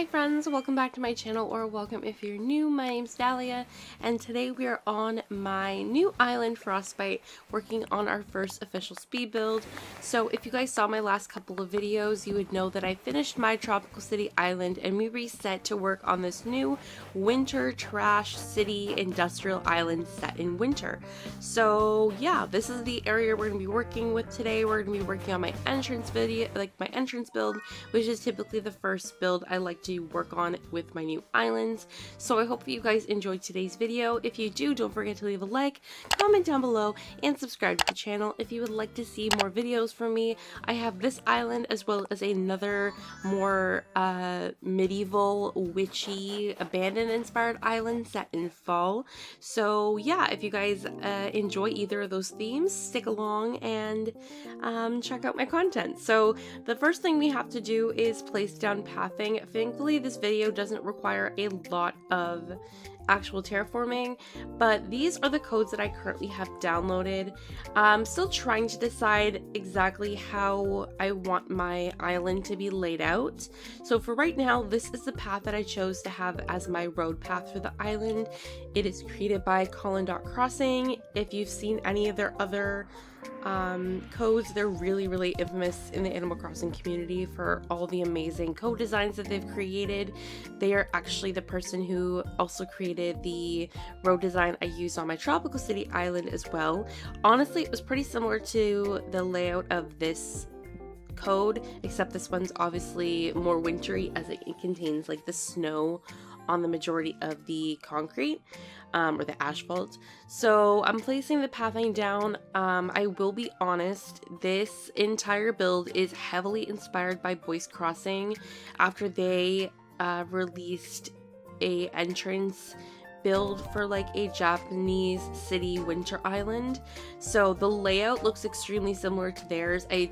Hi friends, welcome back to my channel, or welcome if you're new. My name's Dalia, and today we are on my new island, Frostbite, working on our first official speed build. So if you guys saw my last couple of videos, you would know that I finished my Tropical City island and we reset to work on this new winter trash city industrial island set in winter. So yeah, this is the area we're going to be working with today. We're going to be working on my entrance video, like my entrance build, which is typically the first build I like to work on with my new islands. So I hope you guys enjoyed today's video. If you do, don't forget to leave a like, comment down below, and subscribe to the channel if you would like to see more videos from me. I have this island as well as another more medieval, witchy, abandoned inspired island set in fall. So yeah, if you guys enjoy either of those themes, stick along and check out my content. So the first thing we have to do is place down pathing. Thankfully, this video doesn't require a lot of actual terraforming, but these are the codes that I currently have downloaded. I'm still trying to decide exactly how I want my island to be laid out. So for right now, this is the path that I chose to have as my road path for the island. It is created by Crossing. If you've seen any of their other codes, they're really infamous in the Animal Crossing community for all the amazing code designs that they've created. They are actually the person who also created the road design I used on my Tropical City island as well. Honestly, it was pretty similar to the layout of this code, except this one's obviously more wintry as it contains like the snow on the majority of the concrete or the asphalt. So I'm placing the pathing down. I will be honest, this entire build is heavily inspired by Boyce Crossing after they released a entrance build for like a Japanese city winter island. So the layout looks extremely similar to theirs. I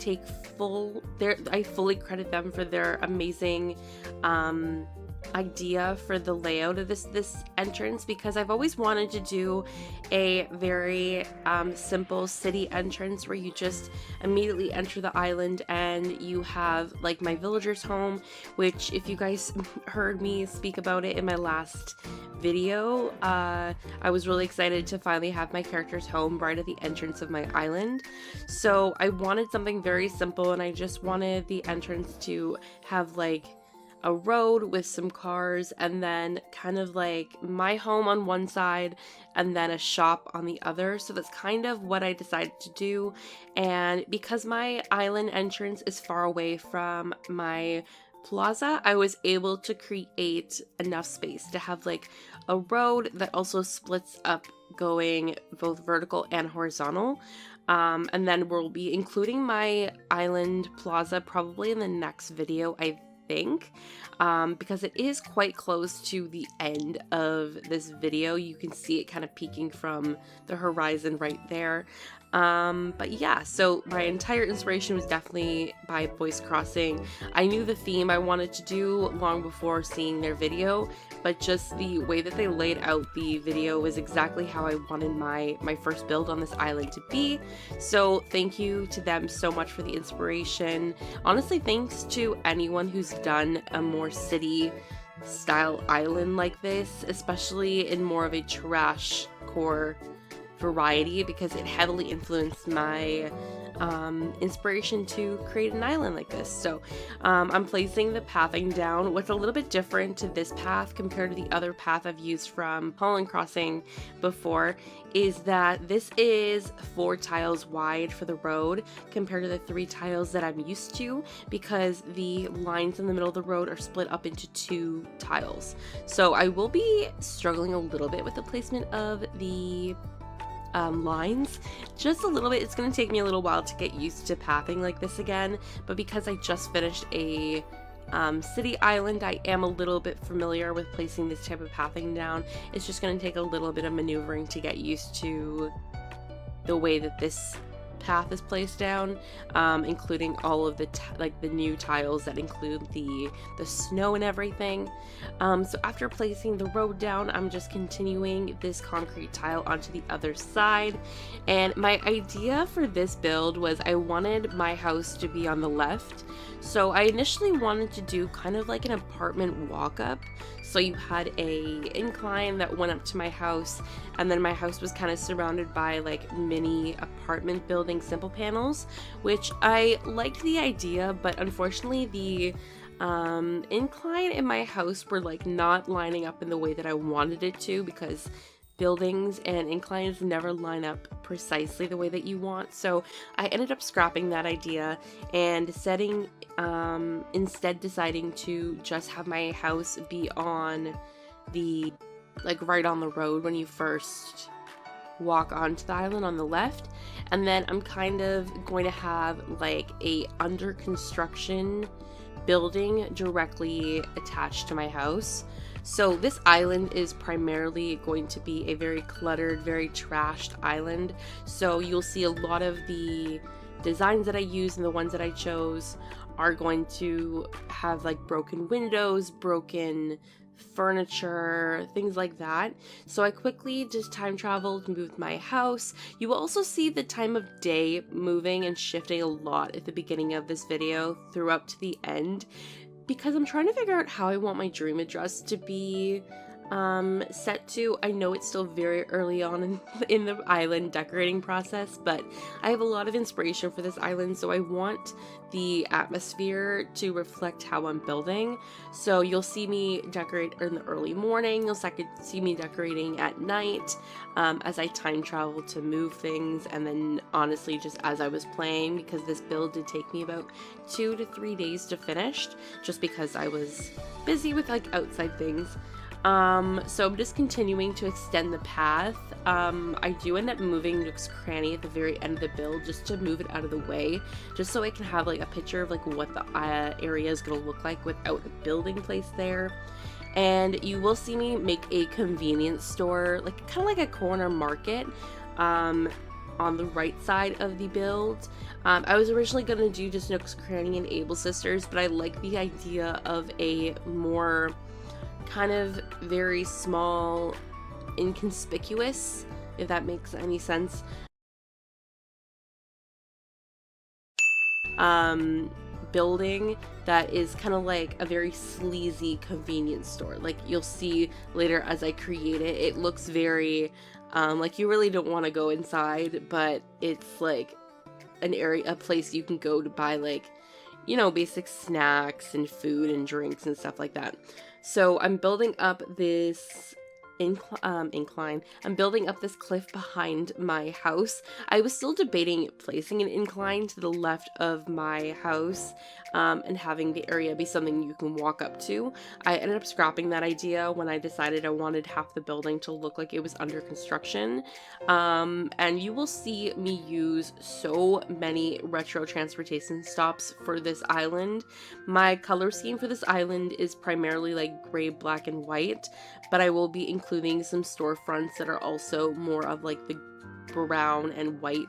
fully credit them for their amazing idea for the layout of this entrance, because I've always wanted to do a very simple city entrance where you just immediately enter the island and you have like my villager's home, which if you guys heard me speak about it in my last video, I was really excited to finally have my character's home right at the entrance of my island. So I wanted something very simple, and I just wanted the entrance to have like a road with some cars, and then kind of like my home on one side and then a shop on the other. So that's kind of what I decided to do. And because my island entrance is far away from my plaza, I was able to create enough space to have like a road that also splits up going both vertical and horizontal. And then we'll be including my island plaza probably in the next video, I think, because it is quite close to the end of this video. You can see it kind of peeking from the horizon right there. But yeah, so my entire inspiration was definitely by Boyce Crossing. I knew the theme I wanted to do long before seeing their video, but just the way that they laid out the video was exactly how I wanted my first build on this island to be. So thank you to them so much for the inspiration. Honestly, thanks to anyone who's done a more city style island like this, especially in more of a trash core variety, because it heavily influenced my inspiration to create an island like this. So I'm placing the pathing down. What's a little bit different to this path compared to the other path I've used from Crossing before is that this is 4 tiles wide for the road compared to the 3 tiles that I'm used to, because the lines in the middle of the road are split up into 2 tiles. So I will be struggling a little bit with the placement of the lines, just a little bit. It's going to take me a little while to get used to pathing like this again, but because I just finished a city island, I am a little bit familiar with placing this type of pathing down. It's just going to take a little bit of maneuvering to get used to the way that this path is placed down, including all of the the new tiles that include the snow and everything. So after placing the road down, I'm just continuing this concrete tile onto the other side. And my idea for this build was I wanted my house to be on the left. So I initially wanted to do kind of like an apartment walk-up. So you had a incline that went up to my house, and then my house was kind of surrounded by like mini apartment building simple panels, which I liked the idea, but unfortunately the incline in my house were like not lining up in the way that I wanted it to, because buildings and inclines never line up precisely the way that you want. So I ended up scrapping that idea and instead deciding to just have my house be on the, like right on the road when you first walk onto the island on the left. And then I'm kind of going to have like a under construction building directly attached to my house. So this island is primarily going to be a very cluttered, very trashed island. So you'll see a lot of the designs that I use and the ones that I chose are going to have like broken windows, broken furniture, things like that. So I quickly just time traveled, moved my house. You will also see the time of day moving and shifting a lot at the beginning of this video throughout to the end, because I'm trying to figure out how I want my dream address to be set to. I know it's still very early on in the island decorating process, but I have a lot of inspiration for this island, so I want the atmosphere to reflect how I'm building. So you'll see me decorate in the early morning, you'll see me decorating at night as I time travel to move things, and then honestly just as I was playing, because this build did take me about 2 to 3 days to finish, just because I was busy with like outside things. So I'm just continuing to extend the path. I do end up moving Nook's Cranny at the very end of the build just to move it out of the way, just so I can have like a picture of like what the area is going to look like without a building placed there. And you will see me make a convenience store, like kind of like a corner market, on the right side of the build. I was originally going to do just Nook's Cranny and Able Sisters, but I like the idea of a more kind of very small, inconspicuous, if that makes any sense, building that is kind of like a very sleazy convenience store. Like you'll see later as I create it, it looks very like you really don't want to go inside, but it's like a place you can go to buy like, you know, basic snacks and food and drinks and stuff like that. So I'm building up this incline. I'm building up this cliff behind my house. I was still debating placing an incline to the left of my house and having the area be something you can walk up to. I ended up scrapping that idea when I decided I wanted half the building to look like it was under construction. And you will see me use so many retro transportation stops for this island. My color scheme for this island is primarily like gray, black, and white, but I will be including some storefronts that are also more of like the brown and white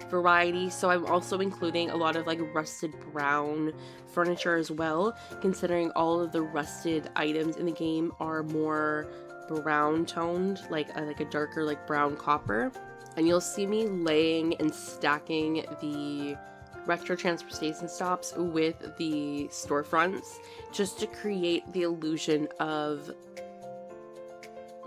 variety. So I'm also including a lot of like rusted brown furniture as well, considering all of the rusted items in the game are more brown toned, like a darker like brown copper. And you'll see me laying and stacking the retro transportation stops with the storefronts just to create the illusion of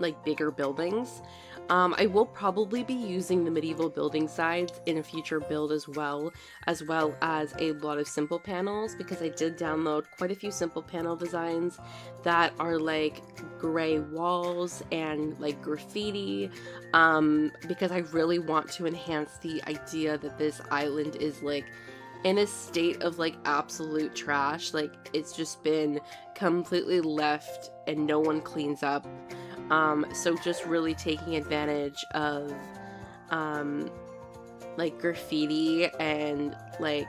like bigger buildings. I will probably be using the medieval building sides in a future build as well as a lot of simple panels, because I did download quite a few simple panel designs that are like gray walls and like graffiti, because I really want to enhance the idea that this island is like in a state of like absolute trash. Like it's just been completely left and no one cleans up. So just really taking advantage of like graffiti and like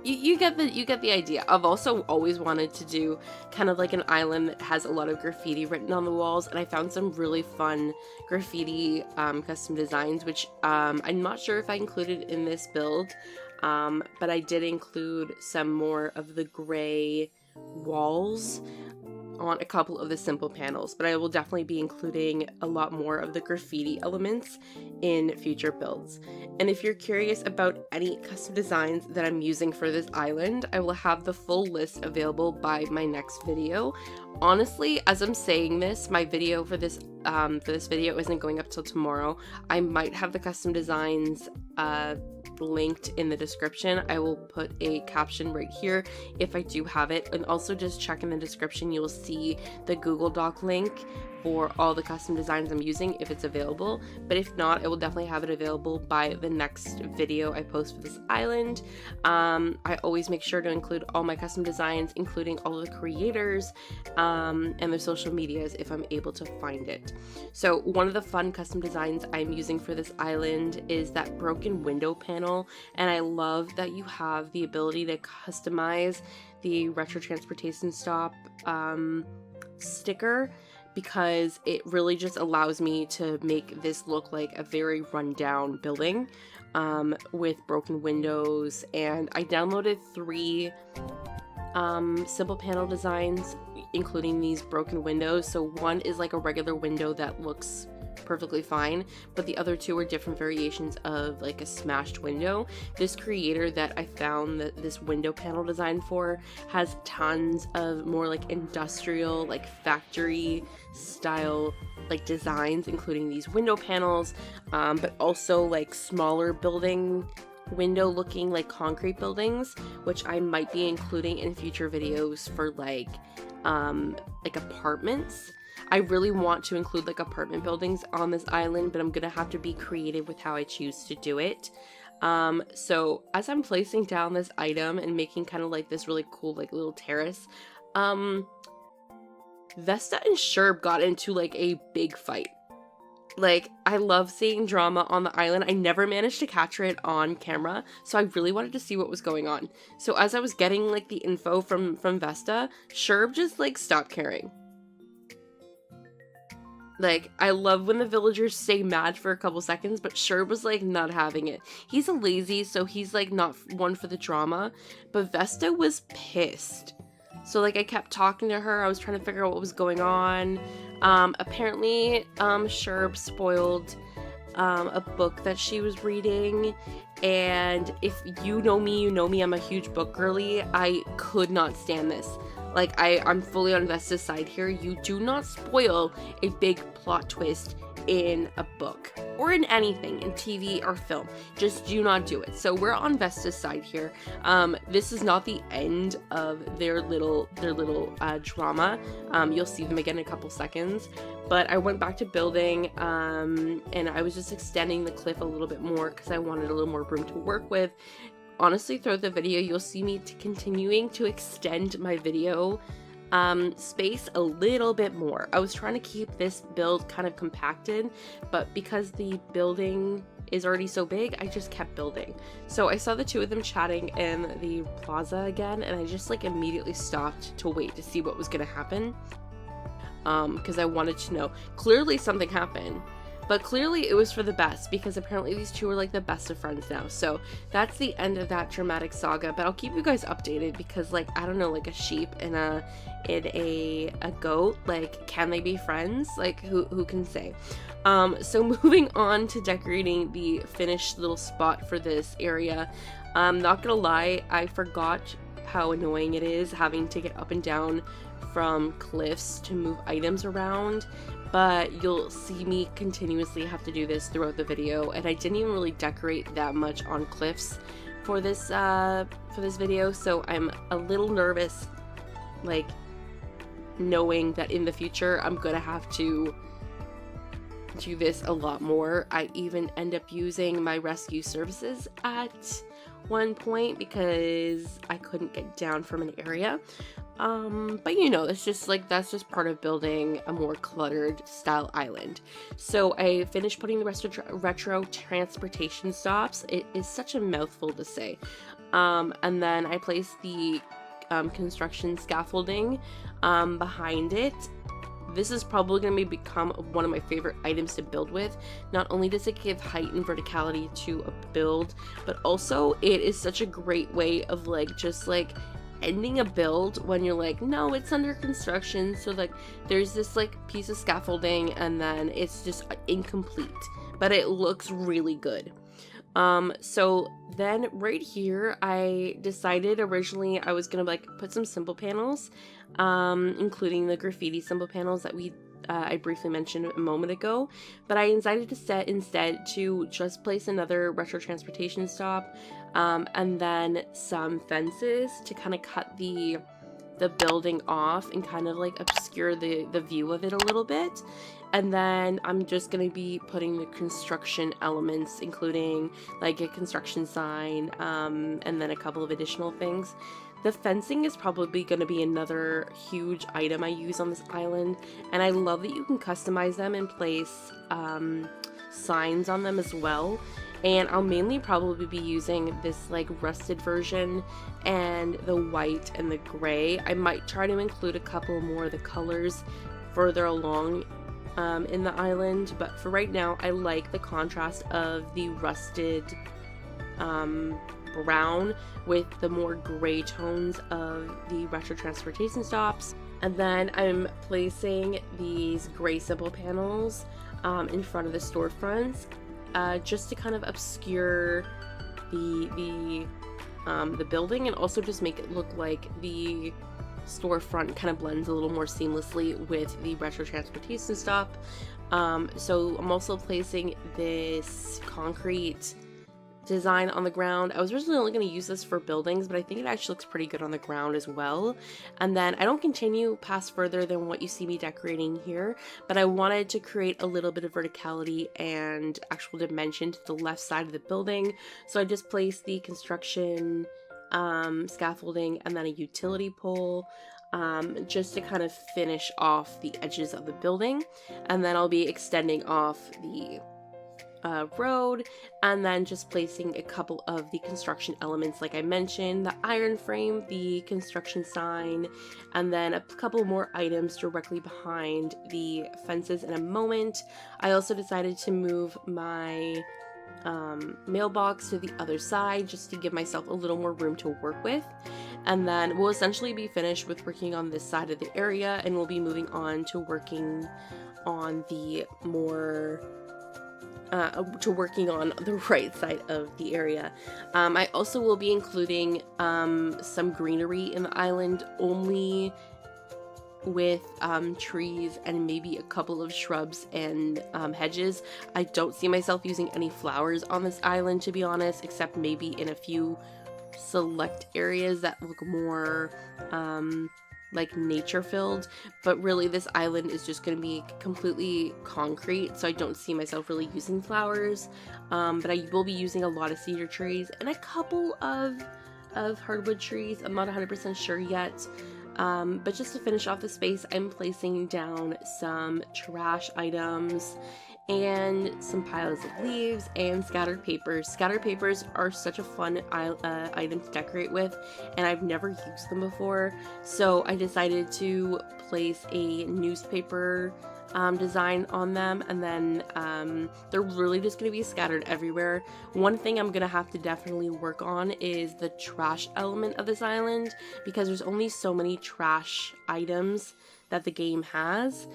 you get the idea. I've also always wanted to do kind of like an island that has a lot of graffiti written on the walls, and I found some really fun graffiti custom designs, which I'm not sure if I included in this build, but I did include some more of the gray walls on a couple of the simple panels, but I will definitely be including a lot more of the graffiti elements in future builds. And if you're curious about any custom designs that I'm using for this island, I will have the full list available by my next video. Honestly, as I'm saying this, my video for this video isn't going up till tomorrow. I might have the custom designs linked in the description. I will put a caption right here if I do have it, and also just check in the description, you'll see the Google Doc link for all the custom designs I'm using if it's available, but if not, I will definitely have it available by the next video I post for this island. I always make sure to include all my custom designs, including all of the creators and their social medias if I'm able to find it. So one of the fun custom designs I'm using for this island is that broken window panel, and I love that you have the ability to customize the retro transportation stop sticker, because it really just allows me to make this look like a very rundown building with broken windows. And I downloaded 3 simple panel designs, including these broken windows. So one is like a regular window that looks perfectly fine, but the other 2 are different variations of like a smashed window. This creator that I found this window panel design for has tons of more like industrial, like factory style like designs, including these window panels, but also like smaller building window looking like concrete buildings, which I might be including in future videos for like apartments. I really want to include like apartment buildings on this island, but I'm gonna have to be creative with how I choose to do it. So as I'm placing down this item and making kind of like this really cool like little terrace, Vesta and Sherb got into like a big fight. Like, I love seeing drama on the island. I never managed to capture it on camera, so I really wanted to see what was going on. So as I was getting like the info from Vesta, Sherb just like stopped caring. Like, I love when the villagers stay mad for a couple seconds, but Sherb was like not having it. He's a lazy, so he's like not one for the drama, but Vesta was pissed. So like I kept talking to her, I was trying to figure out what was going on. Apparently Sherb spoiled a book that she was reading, and if you know me, I'm a huge book girly. I could not stand this. Like, I'm fully on Vesta's side here. You do not spoil a big plot twist in a book or in anything, in TV or film. Just do not do it. So we're on Vesta's side here. This is not the end of their little drama. You'll see them again in a couple seconds. But I went back to building, and I was just extending the cliff a little bit more because I wanted a little more room to work with. Honestly, throughout the video, you'll see me continuing to extend my video space a little bit more. I was trying to keep this build kind of compacted, but because the building is already so big, I just kept building. So I saw the 2 of them chatting in the plaza again, and I just like immediately stopped to wait to see what was gonna happen, because I wanted to know. Clearly something happened, but clearly it was for the best, because apparently these 2 are like the best of friends now. So that's the end of that dramatic saga, but I'll keep you guys updated, because like, I don't know, like a sheep and a goat, like, can they be friends? Like, who can say? So moving on to decorating the finished little spot for this area. Not gonna lie, I forgot how annoying it is having to get up and down from cliffs to move items around, but you'll see me continuously have to do this throughout the video, and I didn't even really decorate that much on cliffs for this video, so I'm a little nervous, like, knowing that in the future I'm gonna have to do this a lot more. I even end up using my rescue services at one point because I couldn't get down from an area. But you know, that's just part of building a more cluttered style island. So I finished putting the retro transportation stops. It is such a mouthful to say. And then I placed the construction scaffolding behind it. This is probably going to become one of my favorite items to build with. Not only does it give height and verticality to a build, but also it is such a great way of like just like ending a build when you're like, no, it's under construction. So like there's this like piece of scaffolding and then it's just incomplete, but it looks really good. So then right here, I decided originally I was gonna like put some symbol panels, including the graffiti symbol panels that I briefly mentioned a moment ago, but I decided to set instead to just place another retro transportation stop, and then some fences to kind of cut the building off and kind of like obscure the view of it a little bit. And then I'm just going to be putting the construction elements, including like a construction sign, and then a couple of additional things. The fencing is probably going to be another huge item I use on this island, and I love that you can customize them and place signs on them as well. And I'll mainly probably be using this like rusted version and the white and the gray. I might try to include a couple more of the colors further along in the island, but for right now I like the contrast of the rusted brown with the more gray tones of the retro transportation stops. And then I'm placing these gray symbol panels in front of the storefronts, just to kind of obscure the building and also just make it look like the storefront kind of blends a little more seamlessly with the retro transportation stop. So I'm also placing this concrete design on the ground. I was originally only going to use this for buildings, but I think it actually looks pretty good on the ground as well. And then I don't continue past further than what you see me decorating here, but I wanted to create a little bit of verticality and actual dimension to the left side of the building. So I just placed the construction scaffolding and then a utility pole, just to kind of finish off the edges of the building. And then I'll be extending off the road and then just placing a couple of the construction elements like I mentioned, the iron frame, the construction sign, and then a couple more items directly behind the fences in a moment. I also decided to move my mailbox to the other side just to give myself a little more room to work with. And then we'll essentially be finished with working on this side of the area, and we'll be moving on to working on the more working on the right side of the area. I also will be including some greenery in the island, only with trees and maybe a couple of shrubs and hedges. I don't see myself using any flowers on this island, to be honest, except maybe in a few select areas that look more like nature filled, but really this island is just going to be completely concrete, so I don't see myself really using flowers, but I will be using a lot of cedar trees and a couple of hardwood trees. I'm not 100% sure yet, but just to finish off the space, I'm placing down some trash items and some piles of leaves and scattered papers. Scattered papers are such a fun item to decorate with, and I've never used them before, so I decided to place a newspaper design on them, and then they're really just going to be scattered everywhere. One thing I'm going to have to definitely work on is the trash element of this island, because there's only so many trash items that the game has.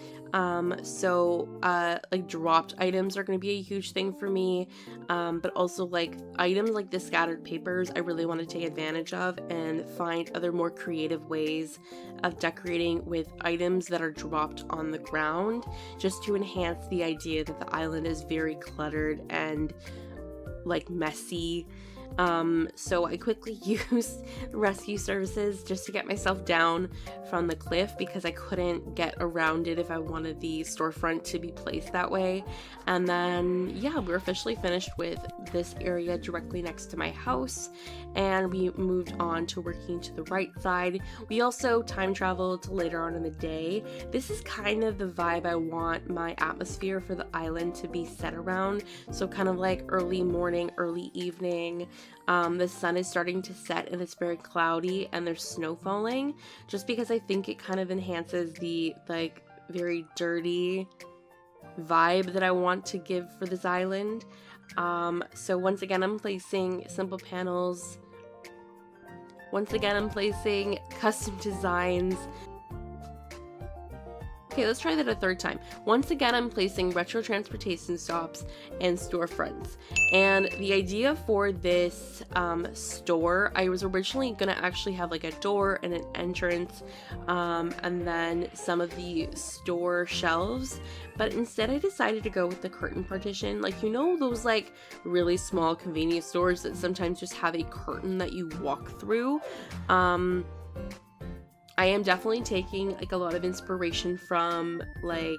Like dropped items are going to be a huge thing for me, but also like items like the scattered papers I really want to take advantage of and find other more creative ways of decorating with items that are dropped on the ground, just to enhance the idea that the island is very cluttered and like messy. So I quickly used rescue services just to get myself down from the cliff, because I couldn't get around it if I wanted the storefront to be placed that way. And then yeah, we're officially finished with this area directly next to my house, and we moved on to working to the right side. We also time traveled to later on in the day. This is kind of the vibe I want my atmosphere for the island to be set around, so kind of like early morning, early evening, The sun is starting to set and it's very cloudy and there's snow falling, just because I think it kind of enhances the like very dirty vibe that I want to give for this island. So once again, I'm placing simple panels. Once again, I'm placing custom designs. Okay, let's try that a third time. Once again, I'm placing retro transportation stops and storefronts. And the idea for this store, I was originally gonna actually have like a door and an entrance, and then some of the store shelves. But instead I decided to go with the curtain partition. Like, you know, those like really small convenience stores that sometimes just have a curtain that you walk through. I am definitely taking like a lot of inspiration from like,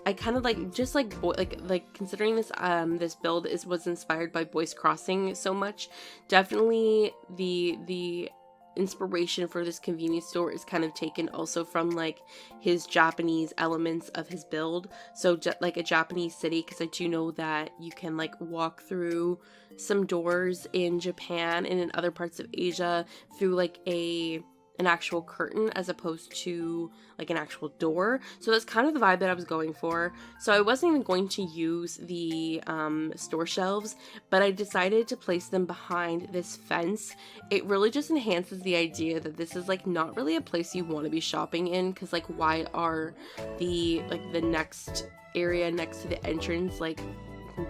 I kind of like just like considering this this build was inspired by Boy's Crossing so much. Definitely the inspiration for this convenience store is kind of taken also from like his Japanese elements of his build. So like a Japanese city, because I do know that you can like walk through some doors in Japan and in other parts of Asia through like an actual curtain as opposed to like an actual door. So that's kind of the vibe that I was going for. So I wasn't even going to use the store shelves, but I decided to place them behind this fence. It really just enhances the idea that this is like not really a place you want to be shopping in, because like why are the next area next to the entrance like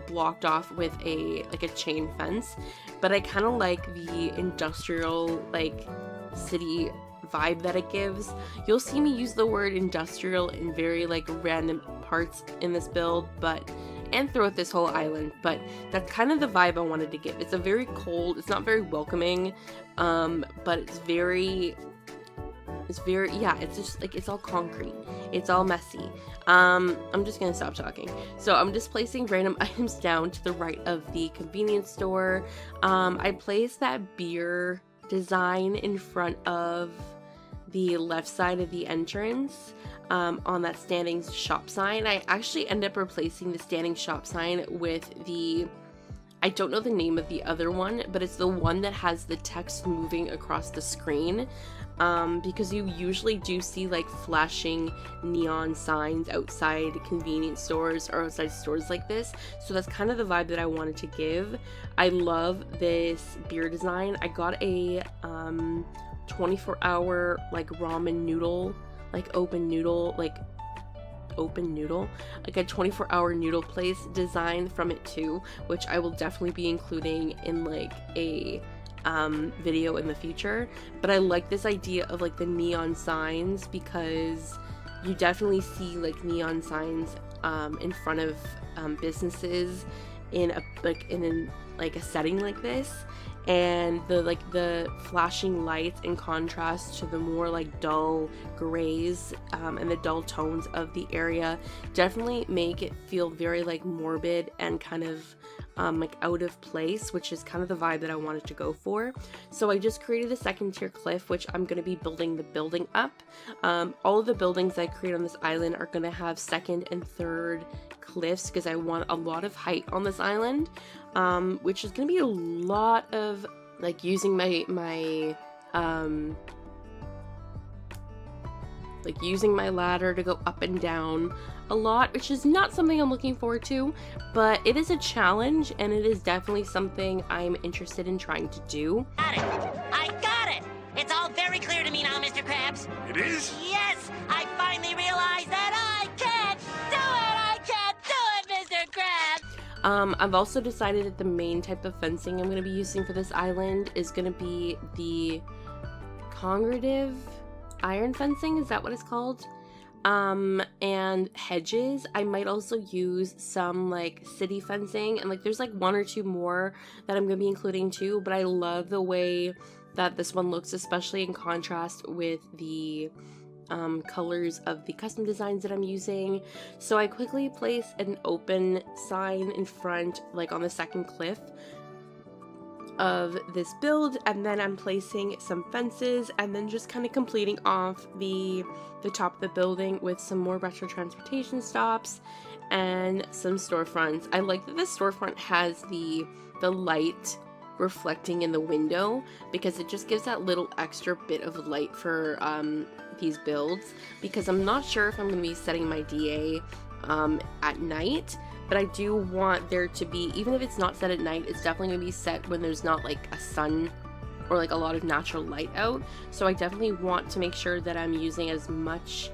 blocked off with a chain fence. But I kind of like the industrial like city vibe that it gives. You'll see me use the word industrial in very like random parts in this build, and throughout this whole island, but that's kind of the vibe I wanted to give. It's a very cold, it's not very welcoming, but it's very, yeah, it's just like, it's all concrete, it's all messy. I'm just gonna stop talking. So I'm just placing random items down to the right of the convenience store. I placed that beer design in front of the left side of the entrance, on that standing shop sign. I actually end up replacing the standing shop sign with I don't know the name of the other one, but it's the one that has the text moving across the screen, because you usually do see like flashing neon signs outside convenience stores or outside stores like this. So that's kind of the vibe that I wanted to give. I love this beer design. I got a 24-hour like ramen noodle, like open noodle, like a 24-hour noodle place design from it too, which I will definitely be including in like a video in the future. But I like this idea of like the neon signs, because you definitely see like neon signs in front of businesses in a setting like this, and the flashing lights in contrast to the more like dull grays and the dull tones of the area definitely make it feel very like morbid and kind of like out of place, which is kind of the vibe that I wanted to go for. So I just created a second tier cliff, which I'm going to be building the building up. All of the buildings I create on this island are going to have second and third cliffs, because I want a lot of height on this island, which is going to be a lot of like using my ladder to go up and down a lot, which is not something I'm looking forward to, but it is a challenge, and it is definitely something I'm interested in trying to do. I got it! It's all very clear to me now, Mr. Krabs. It is? Yes! I finally realized that I can't do it! I can't do it, Mr. Krabs! I've also decided that the main type of fencing I'm going to be using for this island is going to be the congregative iron fencing, is that what it's called? And hedges. I might also use some like city fencing, and like there's like one or two more that I'm gonna be including too, but I love the way that this one looks, especially in contrast with the colors of the custom designs that I'm using. So I quickly place an open sign in front, like on the second cliff, of this build, and then I'm placing some fences and then just kind of completing off the top of the building with some more retro transportation stops and some storefronts. I like that the storefront has the light reflecting in the window because it just gives that little extra bit of light for these builds, because I'm not sure if I'm going to be setting my DA at night, but I do want there to be, even if it's not set at night, it's definitely going to be set when there's not like a sun or like a lot of natural light out. So I definitely want to make sure that I'm using as much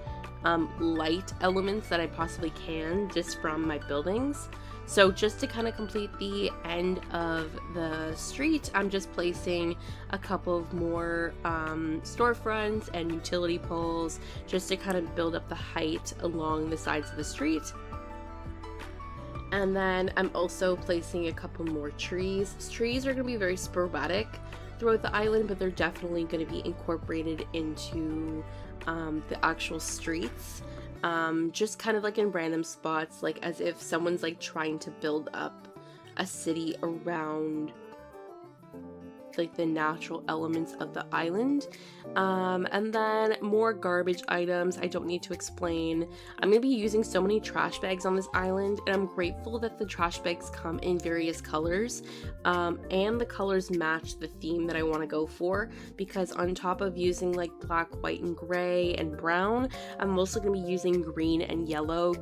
light elements that I possibly can just from my buildings. So just to kind of complete the end of the street, I'm just placing a couple of more storefronts and utility poles just to kind of build up the height along the sides of the street. And then I'm also placing a couple more trees. Trees are going to be very sporadic throughout the island, but they're definitely going to be incorporated into the actual streets. Just kind of like in random spots, like as if someone's like trying to build up a city around like the natural elements of the island. And then more garbage items I don't need to explain. I'm gonna be using so many trash bags on this island, and I'm grateful that the trash bags come in various colors, and the colors match the theme that I want to go for, because on top of using like black, white, and gray and brown, I'm also gonna be using green and yellow.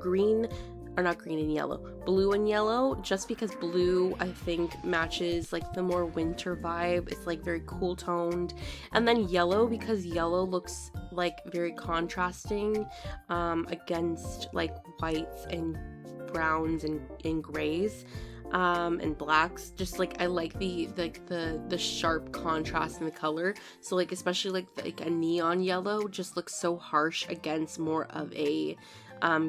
Blue and yellow, just because blue I think matches like the more winter vibe. It's like very cool toned. And then yellow, because yellow looks like very contrasting against like whites and browns and grays and blacks. Just like I like the sharp contrast in the color. So like especially like a neon yellow just looks so harsh against more of a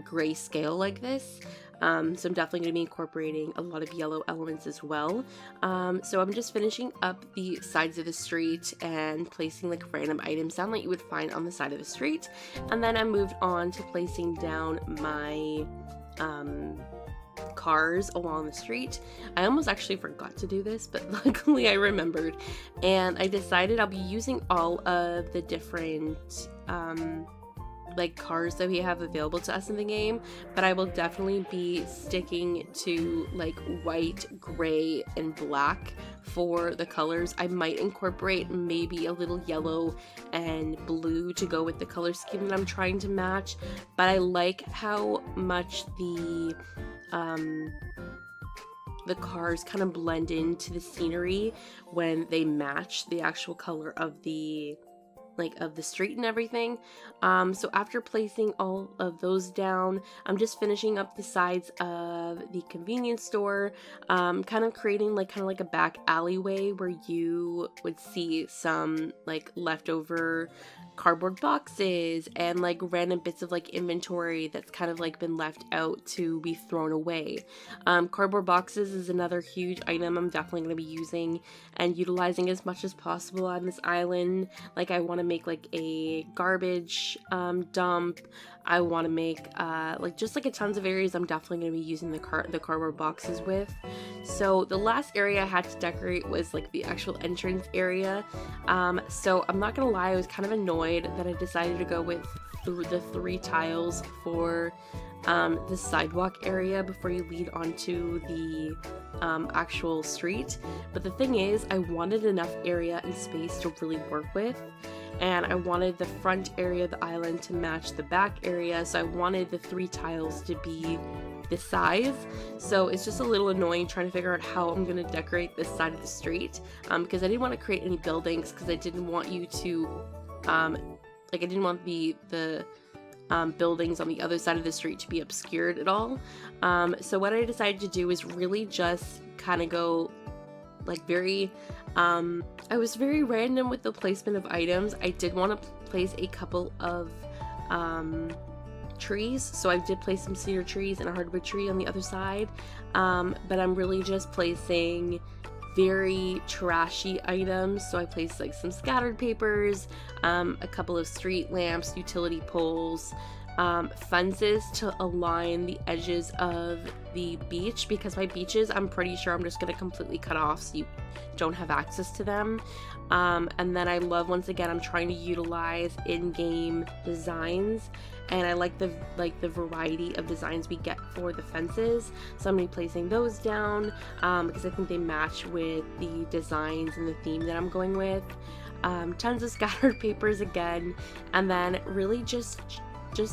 gray scale like this. So I'm definitely going to be incorporating a lot of yellow elements as well. So I'm just finishing up the sides of the street and placing like random items down that you would find on the side of the street. And then I moved on to placing down my cars along the street. I almost actually forgot to do this, but luckily I remembered, and I decided I'll be using all of the different like cars that we have available to us in the game, but I will definitely be sticking to like white, gray, and black for the colors. I might incorporate maybe a little yellow and blue to go with the color scheme that I'm trying to match, but I like how much the cars kind of blend into the scenery when they match the actual color of the street and everything. So after placing all of those down, I'm just finishing up the sides of the convenience store, kind of creating like a back alleyway where you would see some like leftover cardboard boxes and like random bits of like inventory that's kind of like been left out to be thrown away. Cardboard boxes is another huge item I'm definitely going to be using and utilizing as much as possible on this island. Like I want to make like a garbage dump. I want to make like just like a tons of areas I'm definitely going to be using the cardboard boxes with. So the last area I had to decorate was like the actual entrance area. So I'm not gonna lie, I was kind of annoyed that I decided to go with the 3 tiles for the sidewalk area before you lead onto the actual street. But the thing is, I wanted enough area and space to really work with, and I wanted the front area of the island to match the back area, so I wanted the 3 tiles to be the size. So it's just a little annoying trying to figure out how I'm going to decorate this side of the street, because I didn't want to create any buildings, because I didn't want you to I didn't want the buildings on the other side of the street to be obscured at all. So what I decided to do is really just kind of go like very I was very random with the placement of items. I did want to place a couple of trees, so I did place some cedar trees and a hardwood tree on the other side, but I'm really just placing very trashy items. So I placed like some scattered papers, a couple of street lamps, utility poles, fences to align the edges of the beach, because my beaches, I'm pretty sure I'm just going to completely cut off so you don't have access to them. And then I love, once again, I'm trying to utilize in-game designs, and I like the variety of designs we get for the fences, so I'm going to be placing those down because I think they match with the designs and the theme that I'm going with. Tons of scattered papers again, and then really just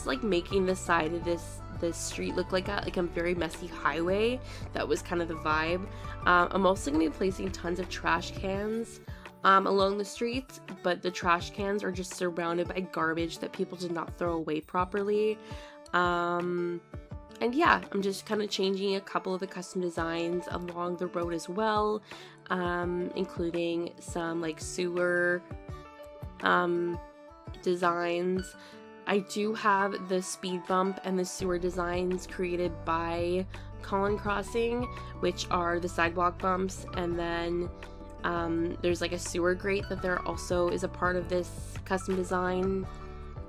like making the side of this street look like a very messy highway. That was kind of the vibe. I'm also going to be placing tons of trash cans along the streets, but the trash cans are just surrounded by garbage that people did not throw away properly. And yeah, I'm just kind of changing a couple of the custom designs along the road as well, including some like sewer designs. I do have the speed bump and the sewer designs created by Colin Crossing, which are the sidewalk bumps, and then there's like a sewer grate that there also is a part of this custom design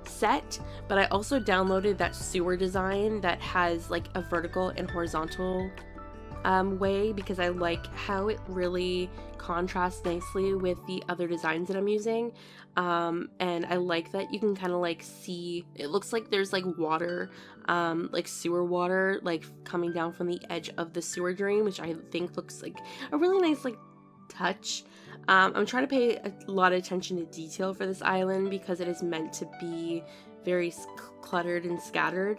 set. But I also downloaded that sewer design that has like a vertical and horizontal way, because I like how it really contrasts nicely with the other designs that I'm using. And I like that you can kind of like see, it looks like there's like water, like sewer water, like coming down from the edge of the sewer drain, which I think looks like a really nice like touch. I'm trying to pay a lot of attention to detail for this island because it is meant to be very cluttered and scattered.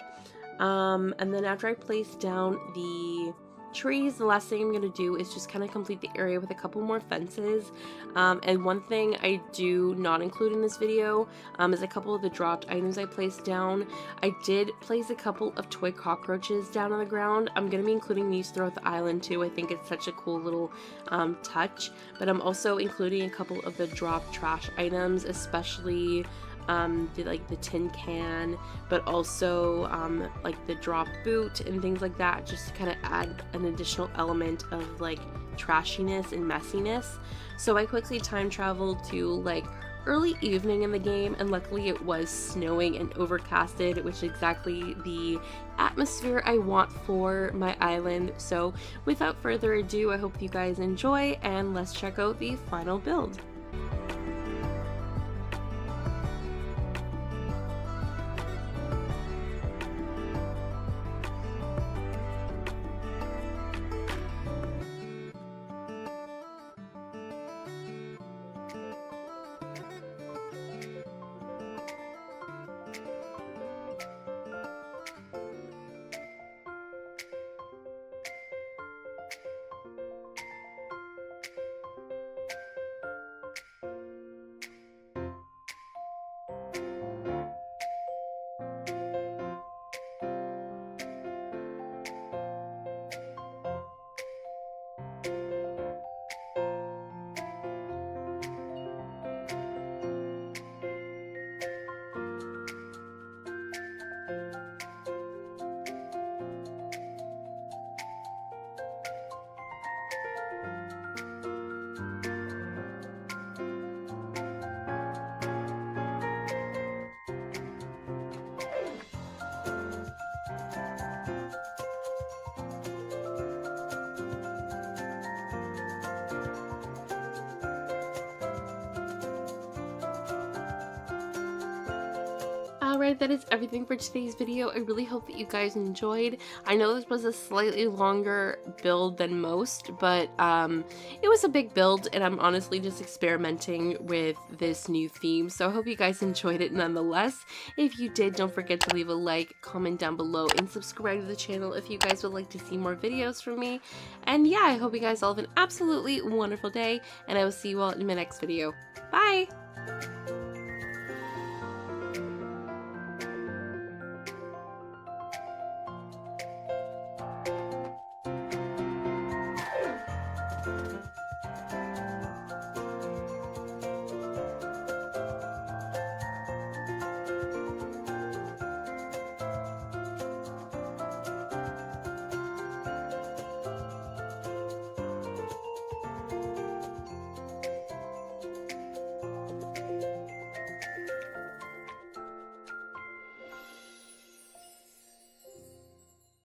And then after I place down the trees, the last thing I'm going to do is just kind of complete the area with a couple more fences. And one thing I do not include in this video is a couple of the dropped items I placed down. I did place a couple of toy cockroaches down on the ground. I'm going to be including these throughout the island too. I think it's such a cool little touch. But I'm also including a couple of the dropped trash items, especially the tin can, but also like the drop boot and things like that, just to kind of add an additional element of like trashiness and messiness. So I quickly time traveled to like early evening in the game, and luckily it was snowing and overcasted, which is exactly the atmosphere I want for my island. So without further ado, I hope you guys enjoy, and let's check out the final build. Alright, that is everything for today's video. I really hope that you guys enjoyed. I know this was a slightly longer build than most, but it was a big build, and I'm honestly just experimenting with this new theme, so I hope you guys enjoyed it nonetheless. If you did, don't forget to leave a like, comment down below, and subscribe to the channel if you guys would like to see more videos from me. And yeah, I hope you guys all have an absolutely wonderful day, and I will see you all in my next video. Bye!